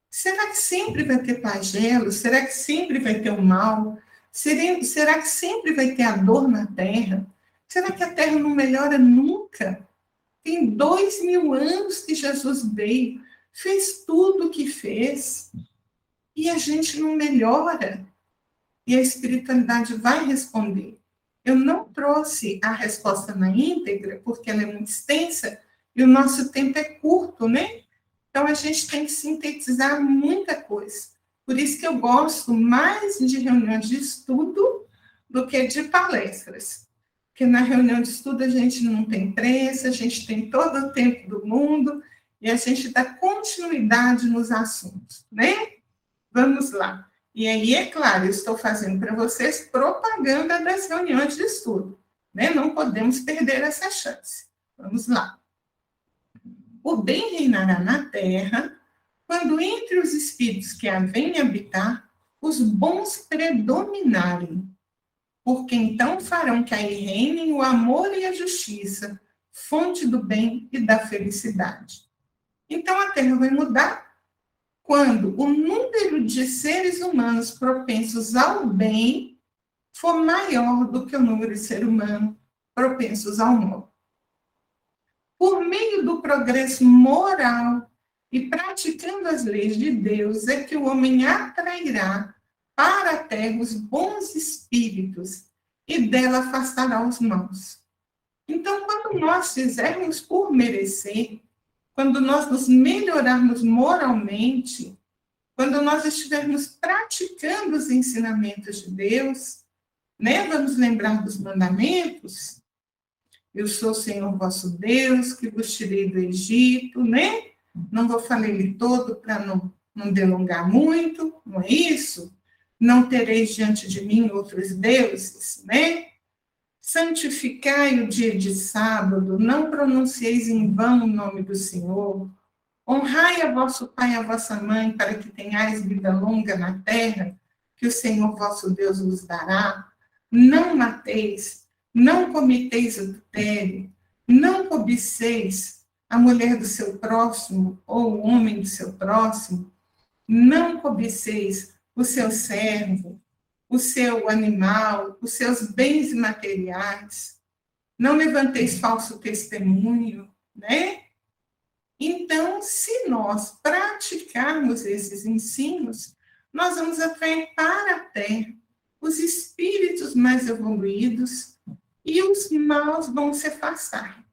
Será que sempre vai ter flagelos? Será que sempre vai ter o mal? Será que sempre vai ter a dor na Terra? Será que a Terra não melhora nunca? Tem 2000 anos que Jesus veio, fez tudo o que fez, e a gente não melhora. E a espiritualidade vai responder. Eu não trouxe a resposta na íntegra, porque ela é muito extensa, e o nosso tempo é curto, né? Então, a gente tem que sintetizar muita coisa. Por isso que eu gosto mais de reuniões de estudo do que de palestras. Porque na reunião de estudo a gente não tem pressa, a gente tem todo o tempo do mundo, e a gente dá continuidade nos assuntos, né? Vamos lá. E aí, é claro, eu estou fazendo para vocês propaganda das reuniões de estudo, né? Não podemos perder essa chance. Vamos lá. O bem reinará na terra quando entre os espíritos que a vêm habitar, os bons predominarem, porque então farão que aí reinem o amor e a justiça, fonte do bem e da felicidade. Então, a terra vai mudar quando o número de seres humanos propensos ao bem for maior do que o número de seres humanos propensos ao mal. Por meio do progresso moral e praticando as leis de Deus, é que o homem atrairá para a terra os bons espíritos e dela afastará os maus. Então, quando nós fizermos por merecer, quando nós nos melhorarmos moralmente, quando nós estivermos praticando os ensinamentos de Deus, né? Vamos lembrar dos mandamentos? Eu sou o Senhor vosso Deus, que vos tirei do Egito, né? Não vou falar ele todo para não delongar muito, não é isso? Não tereis diante de mim outros deuses, né? Santificai o dia de sábado, não pronuncieis em vão o nome do Senhor. Honrai a vosso pai e a vossa mãe, para que tenhais vida longa na terra, que o Senhor vosso Deus vos dará. Não mateis, não cometeis adultério, não cobiceis a mulher do seu próximo ou o homem do seu próximo, não cobiceis o seu servo, o seu animal, os seus bens materiais, não levanteis falso testemunho, né? Então, se nós praticarmos esses ensinos, nós vamos atrair para a Terra os espíritos mais evoluídos e os maus vão se afastar.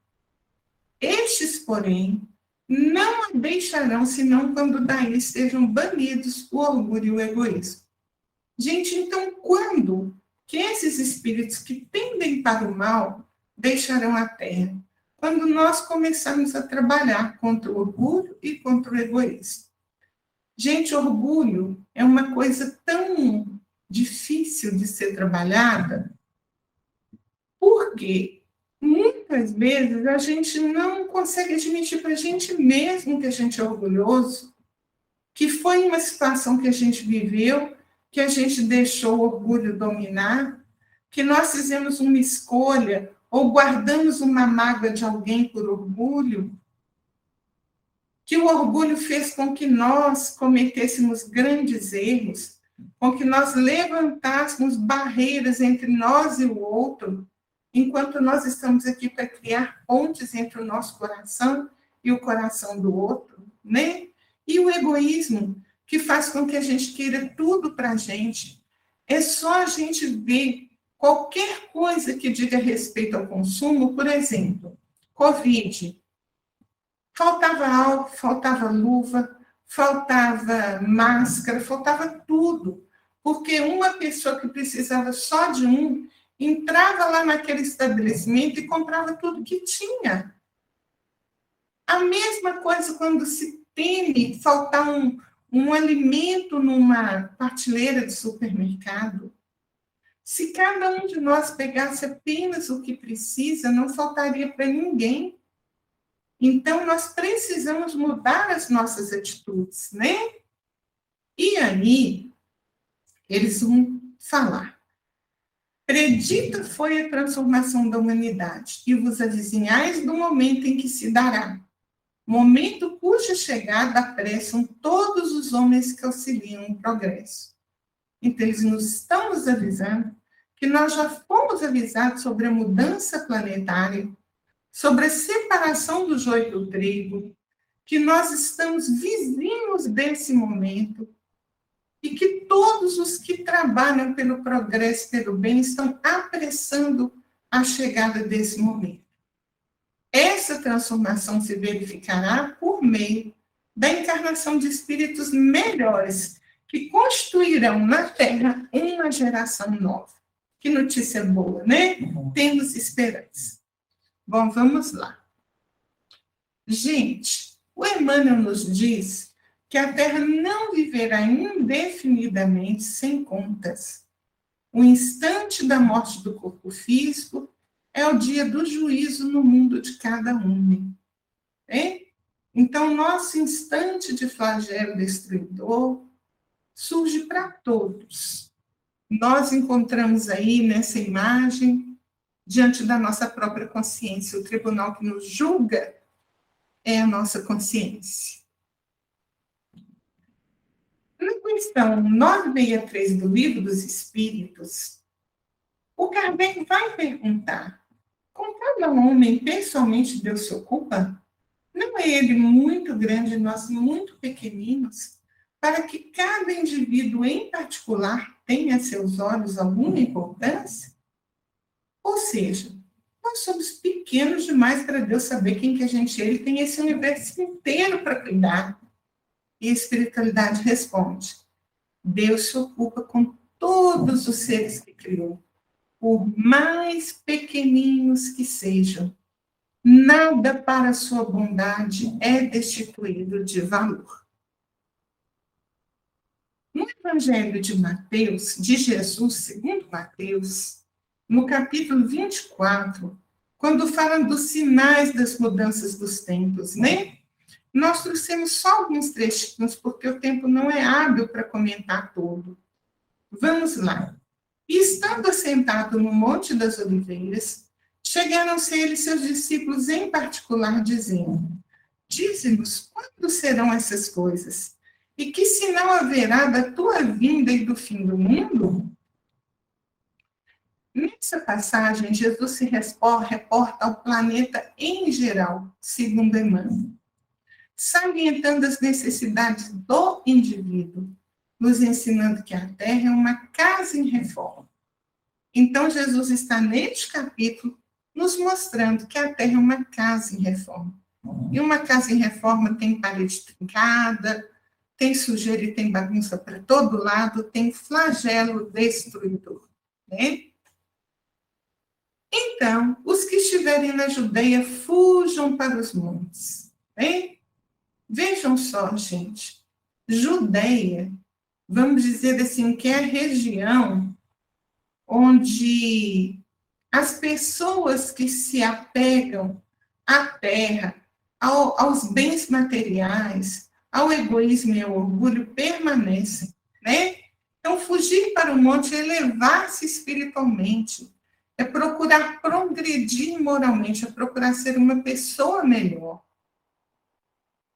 Estes, porém, não a deixarão, senão quando daí sejam banidos o orgulho e o egoísmo. Gente, então quando que esses espíritos que tendem para o mal deixarão a Terra? Quando nós começarmos a trabalhar contra o orgulho e contra o egoísmo. Gente, orgulho é uma coisa tão difícil de ser trabalhada, porque muitas vezes a gente não consegue admitir para a gente mesmo que a gente é orgulhoso, que foi uma situação que a gente viveu, que a gente deixou o orgulho dominar, que nós fizemos uma escolha ou guardamos uma mágoa de alguém por orgulho, que o orgulho fez com que nós cometêssemos grandes erros, com que nós levantássemos barreiras entre nós e o outro, enquanto nós estamos aqui para criar pontes entre o nosso coração e o coração do outro, né? E o egoísmo, que faz com que a gente queira tudo para a gente. É só a gente ver qualquer coisa que diga respeito ao consumo, por exemplo, Covid. Faltava álcool, faltava luva, faltava máscara, faltava tudo. Porque uma pessoa que precisava só de um, entrava lá naquele estabelecimento e comprava tudo que tinha. A mesma coisa quando se teme faltar um alimento numa prateleira de supermercado. Se cada um de nós pegasse apenas o que precisa, não faltaria para ninguém. Então, nós precisamos mudar as nossas atitudes, né? E aí, eles vão falar. Predita foi a transformação da humanidade, e vos avizinhais do momento em que se dará. Momento cuja chegada apressam todos os homens que auxiliam o progresso. Então, eles estão nos avisando que nós já fomos avisados sobre a mudança planetária, sobre a separação do joio do trigo, que nós estamos vizinhos desse momento e que todos os que trabalham pelo progresso e pelo bem estão apressando a chegada desse momento. Essa transformação se verificará por meio da encarnação de espíritos melhores, que constituirão na Terra uma geração nova. Que notícia boa, né? Temos esperança. Bom, vamos lá. Gente, o Emmanuel nos diz que a Terra não viverá indefinidamente sem contas. O instante da morte do corpo físico é o dia do juízo no mundo de cada homem. É? Então, nosso instante de flagelo destruidor surge para todos. Nós encontramos aí nessa imagem, diante da nossa própria consciência, o tribunal que nos julga é a nossa consciência. Na questão 963 do Livro dos Espíritos, o Kardec vai perguntar: com cada homem pessoalmente Deus se ocupa? Não é ele muito grande e nós muito pequeninos, para que cada indivíduo em particular tenha a seus olhos alguma importância? Ou seja, nós somos pequenos demais para Deus saber quem que a gente é. Ele tem esse universo inteiro para cuidar. E a espiritualidade responde: Deus se ocupa com todos os seres que criou, por mais pequeninos que sejam. Nada para a sua bondade é destituído de valor. No Evangelho de Mateus, de Jesus, segundo Mateus, no capítulo 24, quando fala dos sinais das mudanças dos tempos, né? Nós trouxemos só alguns trechinhos, porque o tempo não é hábil para comentar todo. Vamos lá. E estando assentado no Monte das Oliveiras, chegaram-se a ele seus discípulos em particular, dizendo: dize-nos quando serão essas coisas, e que sinal haverá da tua vinda e do fim do mundo? Nessa passagem, Jesus se reporta ao planeta em geral, segundo Emmanuel, salientando as necessidades do indivíduo, nos ensinando que a Terra é uma casa em reforma. Então, Jesus está neste capítulo nos mostrando que a Terra é uma casa em reforma. E uma casa em reforma tem parede trincada, tem sujeira e tem bagunça para todo lado, tem flagelo destruidor, né? Então, os que estiverem na Judeia, fujam para os montes, né? Vejam só, gente, Judeia, vamos dizer assim, que é a região onde as pessoas que se apegam à terra, aos bens materiais, ao egoísmo e ao orgulho, permanecem, né? Então, fugir para o monte é elevar-se espiritualmente, é procurar progredir moralmente, é procurar ser uma pessoa melhor.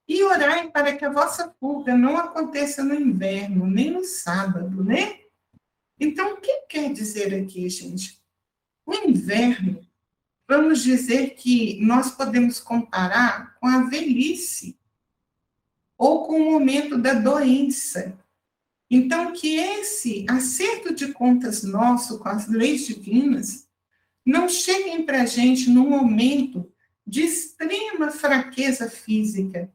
E orai para que a vossa fuga não aconteça no inverno, nem no sábado, né? Então, o que quer dizer aqui, gente? O inverno, vamos dizer que nós podemos comparar com a velhice ou com o momento da doença. Então, que esse acerto de contas nosso com as leis divinas não cheguem para a gente num momento de extrema fraqueza física,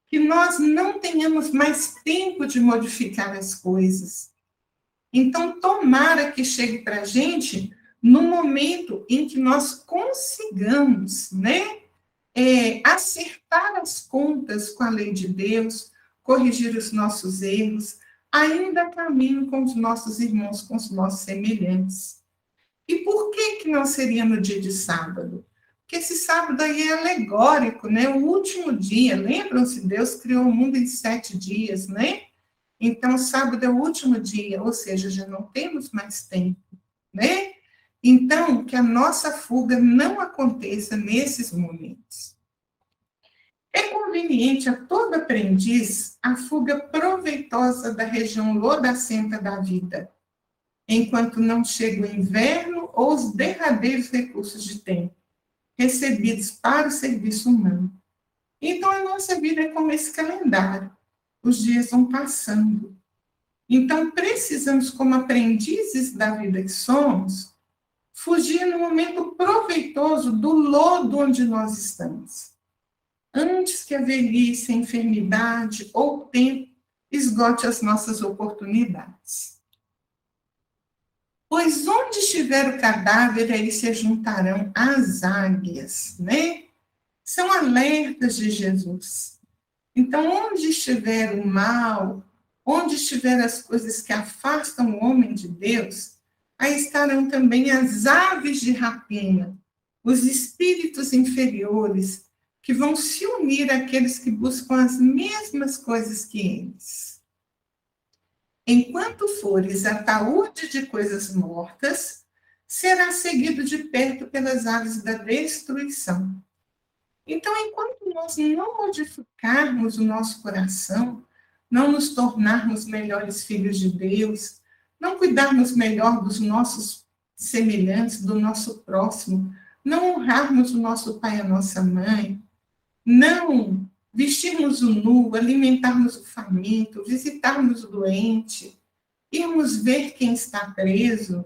que nós não tenhamos mais tempo de modificar as coisas. Então, tomara que chegue para a gente no momento em que nós consigamos, né, acertar as contas com a lei de Deus, corrigir os nossos erros, ainda caminho com os nossos irmãos, com os nossos semelhantes. E por que não seria no dia de sábado? Porque esse sábado aí é alegórico, né? O último dia, lembram-se? Deus criou o mundo em 7 dias, né? Então, sábado é o último dia, ou seja, já não temos mais tempo, né? Então, que a nossa fuga não aconteça nesses momentos. É conveniente a todo aprendiz a fuga proveitosa da região lodacenta da vida, enquanto não chega o inverno ou os derradeiros recursos de tempo, recebidos para o serviço humano. Então, a nossa vida é como esse calendário. Os dias vão passando. Então, precisamos, como aprendizes da vida que somos, fugir no momento proveitoso do lodo onde nós estamos, antes que a velhice, a enfermidade ou o tempo esgote as nossas oportunidades. Pois onde estiver o cadáver, aí se juntarão as águias, né? São alertas de Jesus. Então, onde estiver o mal, onde estiver as coisas que afastam o homem de Deus, aí estarão também as aves de rapina, os espíritos inferiores, que vão se unir àqueles que buscam as mesmas coisas que eles. Enquanto fores ataúde de coisas mortas, será seguido de perto pelas aves da destruição. Então, enquanto nós não modificarmos o nosso coração, não nos tornarmos melhores filhos de Deus, não cuidarmos melhor dos nossos semelhantes, do nosso próximo, não honrarmos o nosso pai e a nossa mãe, não vestirmos o nu, alimentarmos o faminto, visitarmos o doente, irmos ver quem está preso,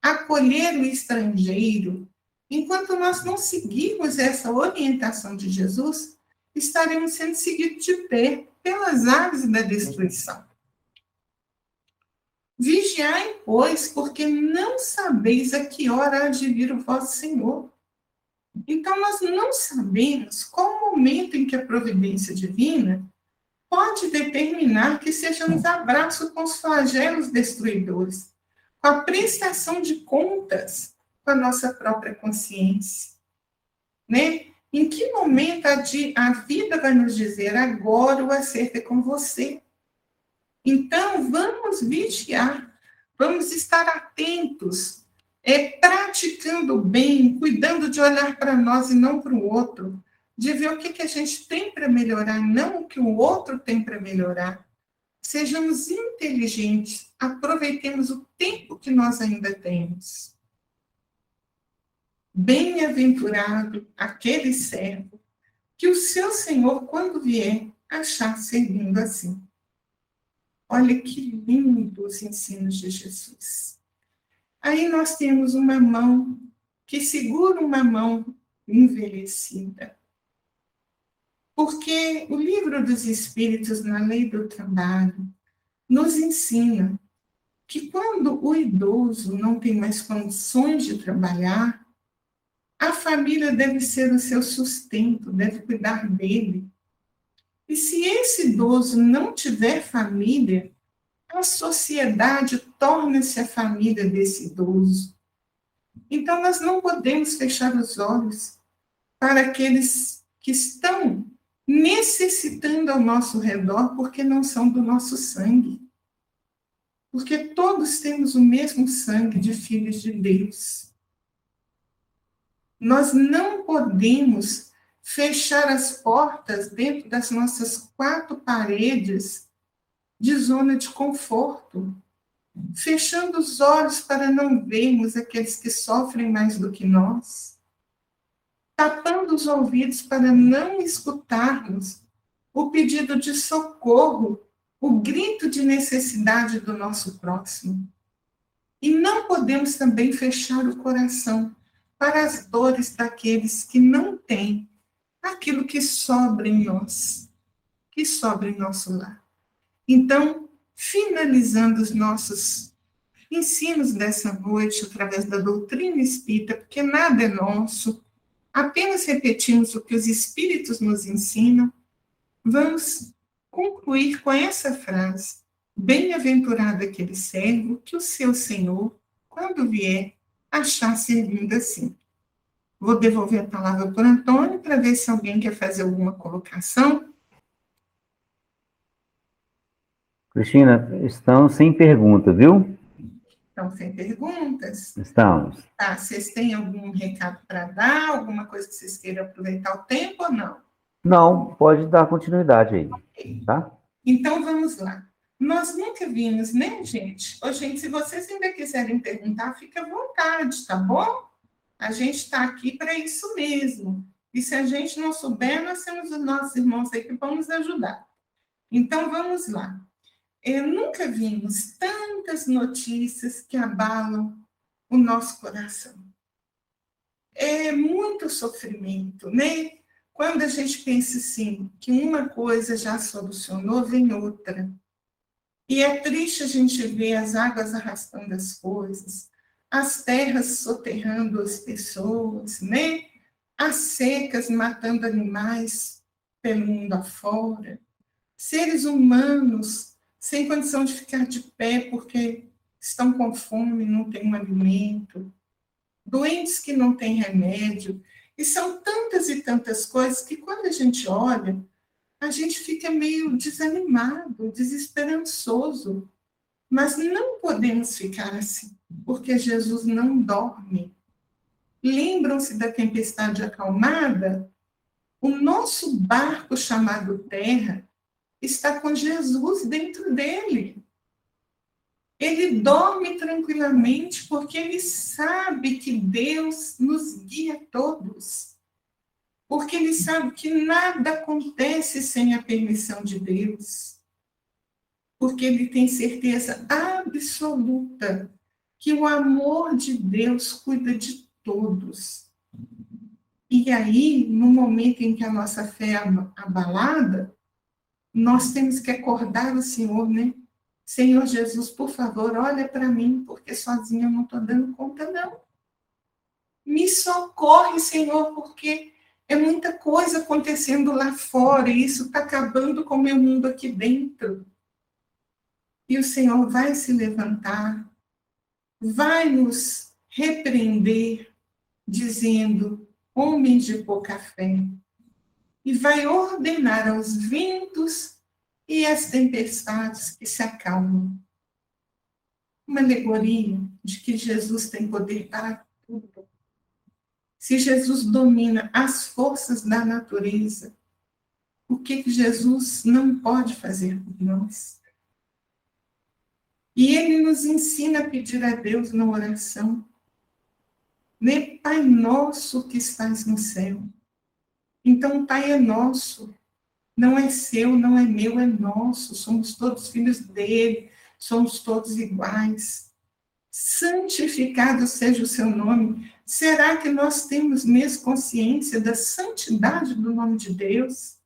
acolher o estrangeiro. Enquanto nós não seguirmos essa orientação de Jesus, estaremos sendo seguidos de pé pelas aves da destruição. Vigiai, pois, porque não sabeis a que hora há de vir o vosso Senhor. Então, nós não sabemos qual o momento em que a providência divina pode determinar que sejamos abraços com os flagelos destruidores, com a prestação de contas com a nossa própria consciência, né? Em que momento a vida vai nos dizer, agora o acerto é com você? Então, vamos vigiar, vamos estar atentos, praticando o bem, cuidando de olhar para nós e não para o outro, de ver o que a gente tem para melhorar, não o que o outro tem para melhorar. Sejamos inteligentes, aproveitemos o tempo que nós ainda temos. Bem-aventurado aquele servo que o seu Senhor, quando vier, achar servindo assim. Olha que lindo os ensinos de Jesus. Aí nós temos uma mão que segura uma mão envelhecida. Porque o livro dos Espíritos, na lei do trabalho, nos ensina que quando o idoso não tem mais condições de trabalhar, a família deve ser o seu sustento, deve cuidar dele. E se esse idoso não tiver família, a sociedade torna-se a família desse idoso. Então, nós não podemos fechar os olhos para aqueles que estão necessitando ao nosso redor, porque não são do nosso sangue. Porque todos temos o mesmo sangue de filhos de Deus. Nós não podemos fechar as portas dentro das nossas 4 paredes de zona de conforto, fechando os olhos para não vermos aqueles que sofrem mais do que nós, tapando os ouvidos para não escutarmos o pedido de socorro, o grito de necessidade do nosso próximo. E não podemos também fechar o coração para as dores daqueles que não têm aquilo que sobra em nós, que sobra em nosso lar. Então, finalizando os nossos ensinos dessa noite, através da doutrina espírita, porque nada é nosso, apenas repetimos o que os espíritos nos ensinam, vamos concluir com essa frase: bem-aventurado aquele servo que o seu Senhor, quando vier, achar servindo assim. Vou devolver a palavra para o Antônio para ver se alguém quer fazer alguma colocação. Cristina, estamos sem pergunta, viu? Estão sem perguntas? Estamos. Tá, vocês têm algum recado para dar? Alguma coisa que vocês queiram aproveitar o tempo ou não? Não, pode dar continuidade aí, tá? Então, vamos lá. Nós nunca vimos, né, gente? Ô, gente, se vocês ainda quiserem perguntar, fica à vontade, tá bom? A gente está aqui para isso mesmo. E se a gente não souber, nós temos os nossos irmãos aí que vão nos ajudar. Então, vamos lá. Nunca vimos tantas notícias que abalam o nosso coração. É muito sofrimento, né? Quando a gente pensa assim, que uma coisa já solucionou, vem outra. E é triste a gente ver as águas arrastando as coisas, as terras soterrando as pessoas, né? As secas matando animais pelo mundo afora, seres humanos sem condição de ficar de pé porque estão com fome, não têm um alimento, doentes que não têm remédio, e são tantas e tantas coisas que quando a gente olha, a gente fica meio desanimado, desesperançoso, mas não podemos ficar assim, porque Jesus não dorme. Lembram-se da tempestade acalmada? O nosso barco chamado Terra está com Jesus dentro dele. Ele dorme tranquilamente porque ele sabe que Deus nos guia a todos. Porque ele sabe que nada acontece sem a permissão de Deus. Porque ele tem certeza absoluta que o amor de Deus cuida de todos. E aí, no momento em que a nossa fé é abalada, nós temos que acordar o Senhor, né? Senhor Jesus, por favor, olha para mim, porque sozinha eu não estou dando conta, não. Me socorre, Senhor, porque é muita coisa acontecendo lá fora e isso está acabando com o meu mundo aqui dentro. E o Senhor vai se levantar, vai nos repreender, dizendo, homens de pouca fé, e vai ordenar aos ventos e as tempestades que se acalmam. Uma alegoria de que Jesus tem poder para tudo. Se Jesus domina as forças da natureza, o que Jesus não pode fazer por nós? E ele nos ensina a pedir a Deus na oração, né? Pai nosso que estás no céu. Então, o Pai é nosso. Não é seu, não é meu, é nosso. Somos todos filhos dele, somos todos iguais. santificado seja o seu nome. Será que nós temos mesmo consciência da santidade do nome de Deus?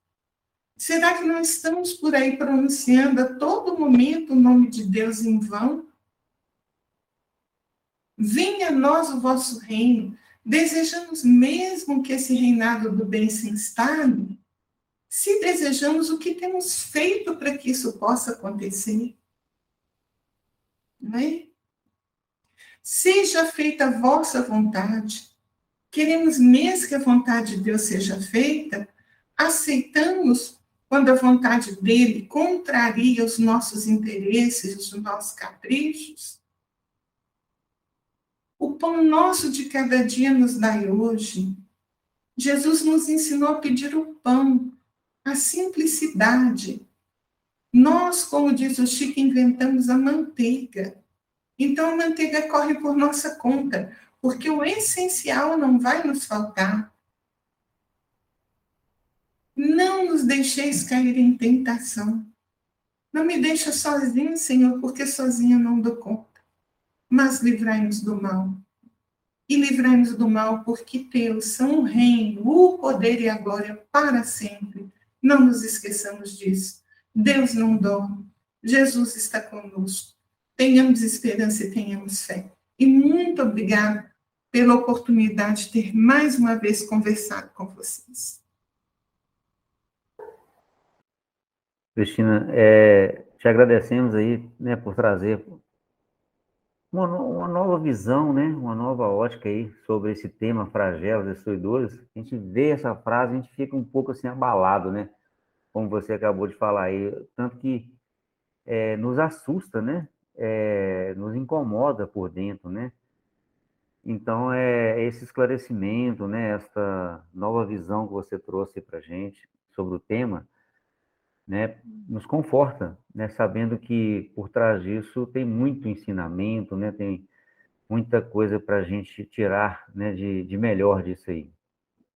Será que não estamos por aí pronunciando a todo momento o nome de Deus em vão? Venha a nós o vosso reino. Desejamos mesmo que esse reinado do bem se instale? Se desejamos, o que temos feito para que isso possa acontecer? Não é? Seja feita a vossa vontade. Queremos mesmo que a vontade de Deus seja feita? Aceitamos quando a vontade dele contraria os nossos interesses, os nossos caprichos? O pão nosso de cada dia nos dai hoje. Jesus nos ensinou a pedir o pão, a simplicidade. Nós, como diz o Chico, inventamos a manteiga. Então, a manteiga corre por nossa conta, porque o essencial não vai nos faltar. Não nos deixeis cair em tentação. Não me deixa sozinho, Senhor, porque sozinha não dou conta. Mas livrai-nos do mal. E livrai-nos do mal, porque teus são o reino, o poder e a glória para sempre. Não nos esqueçamos disso. Deus não dorme. Jesus está conosco. Tenhamos esperança e tenhamos fé. E muito obrigada pela oportunidade de ter mais uma vez conversado com vocês. Cristina, te agradecemos aí, né, por trazer uma nova visão, né, uma nova ótica aí sobre esse tema flagelos destruidores. A gente vê essa frase, a gente fica um pouco assim abalado, né, como você acabou de falar aí, tanto que nos assusta, né, nos incomoda por dentro, né. Então, esse esclarecimento, né, essa nova visão que você trouxe para a gente sobre o tema, né, nos conforta, né, sabendo que por trás disso tem muito ensinamento, né, tem muita coisa para a gente tirar, né, de melhor disso aí,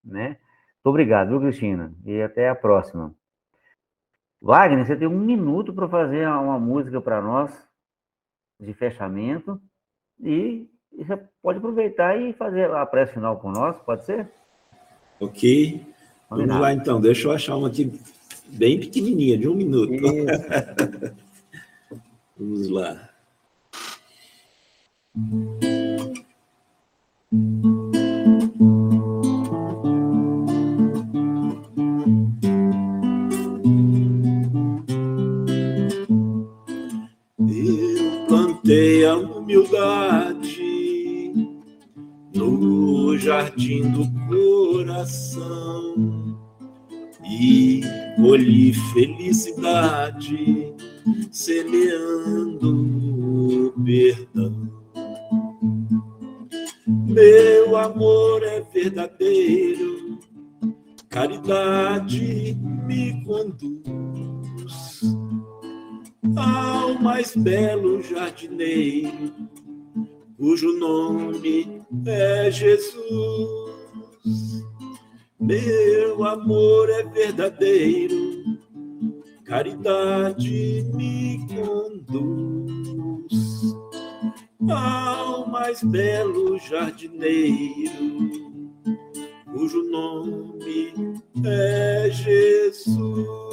né? Muito obrigado, viu, Cristina? E até a próxima. Wagner, você tem 1 minuto para fazer uma música para nós de fechamento e você pode aproveitar e fazer a prece final com nós, pode ser? Ok. Combinado. Vamos lá, então. Deixa eu achar uma aqui bem pequenininha, de 1 minuto. Vamos lá. Eu plantei a humildade no jardim do coração e colhi felicidade semeando o perdão. Meu amor é verdadeiro, caridade me conduz ao mais belo jardineiro, cujo nome é Jesus. Meu amor é verdadeiro, caridade me conduz ao mais belo jardineiro, cujo nome é Jesus.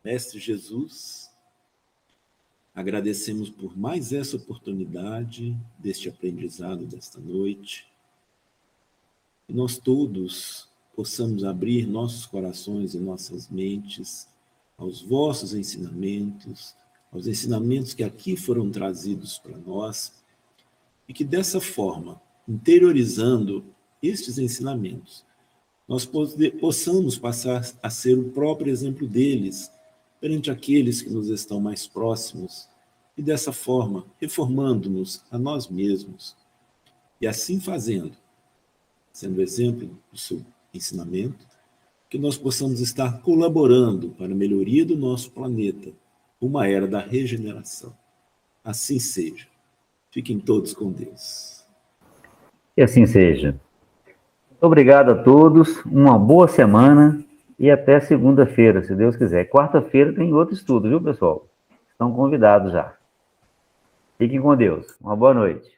Mestre Jesus, agradecemos por mais essa oportunidade deste aprendizado desta noite. Que nós todos possamos abrir nossos corações e nossas mentes aos vossos ensinamentos, aos ensinamentos que aqui foram trazidos para nós, e que dessa forma, interiorizando estes ensinamentos, nós possamos passar a ser o próprio exemplo deles, perante aqueles que nos estão mais próximos, e dessa forma, reformando-nos a nós mesmos. E assim fazendo, sendo exemplo do seu ensinamento, que nós possamos estar colaborando para a melhoria do nosso planeta, uma era da regeneração. Assim seja. Fiquem todos com Deus. E assim seja. Obrigado a todos, uma boa semana e até segunda-feira, se Deus quiser. Quarta-feira tem outro estudo, viu, pessoal? Estão convidados já. Fiquem com Deus. Uma boa noite.